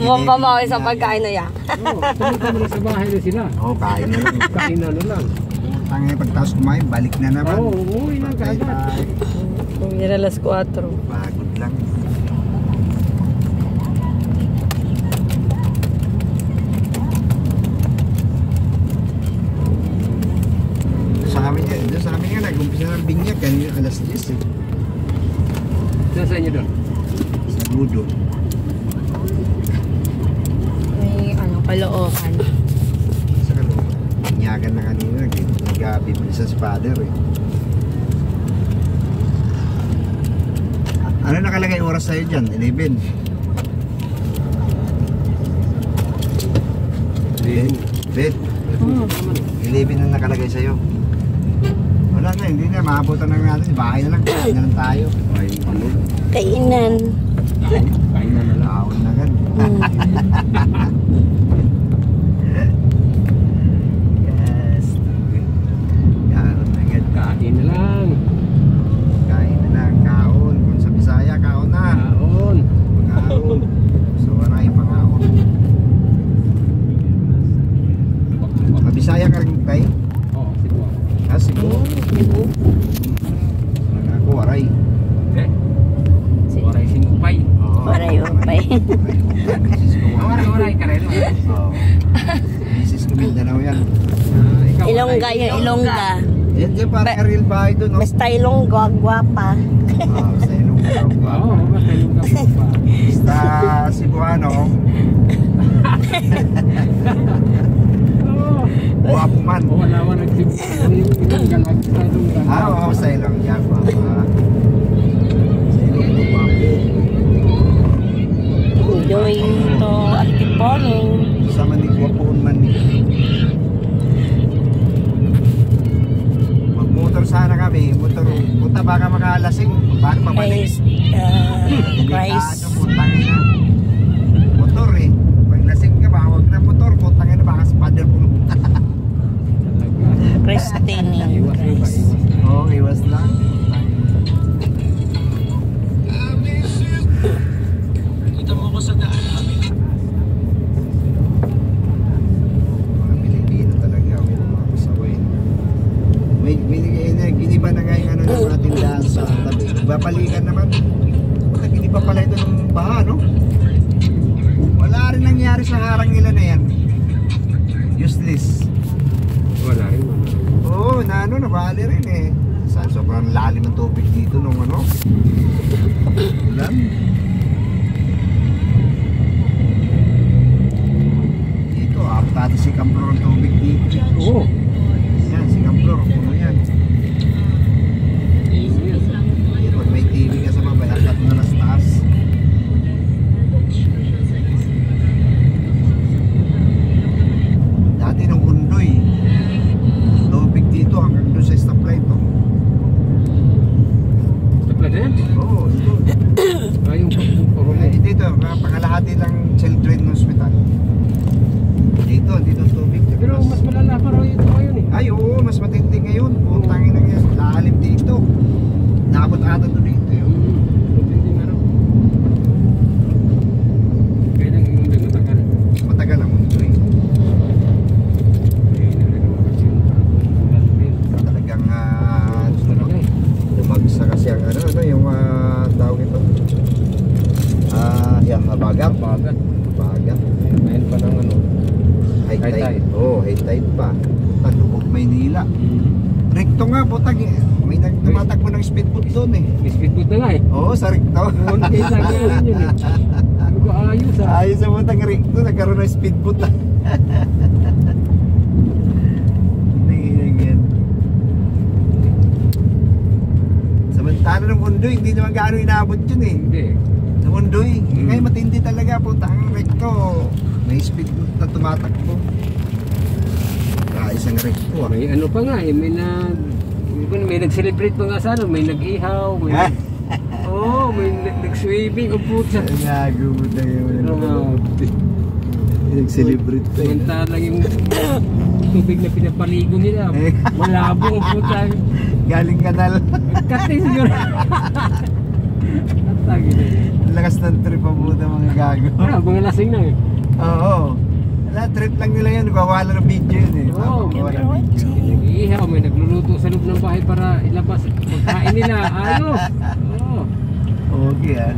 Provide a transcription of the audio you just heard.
Mukhang pamawi sa pagkain na yan. Oo, pumunta mo na sa bahay na sila. Oo, kain na lang. Kain na lang. Tangay pagtaos kumain, balik na naman. Oo, umuwi na kagad. Kung nila alas 4. Pagod lang. Sa amin nga, nag-umpisa ng binyag kanina alas 10 eh. Saan niyo doon? Sa Ludo. May Caloocan. Sa Caloocan. Binyagan na kanina, nag-bibili sa father eh. Ano nakalagay oras sa'yo dyan? 11? 11 na nakalagay sa'yo. Wala na, hindi na, maabutan na natin. Bahay na lang, kain na lang tayo. Kainan. Kain na lang. Kaon na gan. Yes. Kaon na gan. Kain na lang. Kain na lang, kaon. Kung sa Bisaya, kaon na. Kaon. Kaon. So, maraming pangaon. Bisaya ka rin tayo? Oo, Cebu. Ah, Cebu. Ako, Waray. Waray Sinupay. Waray upay. Waray ka rin. Oo. Misis ko Mindanao yan. Ilongga yung Ilongga. Yan dyan parang real bahay doon, no? Basta Ilongga, gwapa. Sa Ilongga. Oo, basta Ilongga pa. Basta Cebuano. Guwapo man. Wala man nag-Cebu. Ilongga lang sa Ilongga. Oo, sa Ilongga. Guwapo. Sa Ilongga, guwapo. Enjoy to Antipolo. Sama ni guwapoon man ni. Magmotor sana kami. Motor. Punta baka makalasing. Paano mabalik? Rice. Putangin na. Motor eh. Pag lasing ka ba, huwag na motor. Putangin na baka sa paddle puno. Pristine. Iwas mo ba? Oo, iwas lang. Kita mo ko sa daan. Mga Pilipino talaga. May mga kasaway. May giniba na nga yung ano ng mga tindahan sa tabi. Babalikan naman. Puta, giniba pala ito ng baha, no? Wala rin nangyari sa harang nila na yan. Useless. Wala rin. Oo, nabali rin eh. Sobrang lalim ng tubig dito nung ano. Ulan. Dito, aptati si Camplor ang tubig dito. Oo. Yan, si Camplor, puno yan. Pag may TV ka sa mga bayakat na nas taas. Dati nung Undoy, tubig dito hanggang doon sa stoplight, no? Tapla na yan? Oo, ito. Yung pagpupuro. Dito, pangalahati lang Children Hospital. Dito tubig. Pero mas malala pa rin ito ngayon eh. Ay, oo, mas matindi ngayon. Putangin na yan. Lalim dito. Naabot ata to dito yun. Hindi nga raw. Kailan yung matagal? Matagal ang mundo eh. Talagang lumagsa kasi ang ano, yung tawag ito. Habagat. Habagat. Ngayon pa ng ano. High High tide. tide. Oo, high tide pa. Talubog Maynila. Recto nga, putang eh. May tumatakbo ng speedboat doon eh. May speedboat na nga eh. Oo, sa recto. Noon kayo sa akin yun eh. Ano ba ayos ah? Ayos sa putang recto, nagkaroon ng speedboat ah. Yan. Samantala ng Mundoy, hindi naman gaano inaabot yun eh. Hindi. Sa Mundoy, ngayon matindi talaga, putang recto. May speedboat na tumatakbo. Isang recto ah. May ano pa nga eh, may nag-celebrate pa nga sa ano, may nag-ihaw, may may nag-swimming, o puta. Gago mo na yun. Nag-celebrate pa yun. Samantala yung tubig na pinapaligo nila, malabo, o puta. Galing kanal. Katis yun. Lagi na yun. Ang lakas ng trip ang puta mga gago. Mga lasing na eh. Oo. Wala, trip lang nila yun. Nagwawala ng video yun eh. Oo. Nagwawala ng You're video. watching. Nag-iihaw, may nagluluto sa loob ng bahay para ilabas. Pagkain nila, ayos. Oo. Okay ah.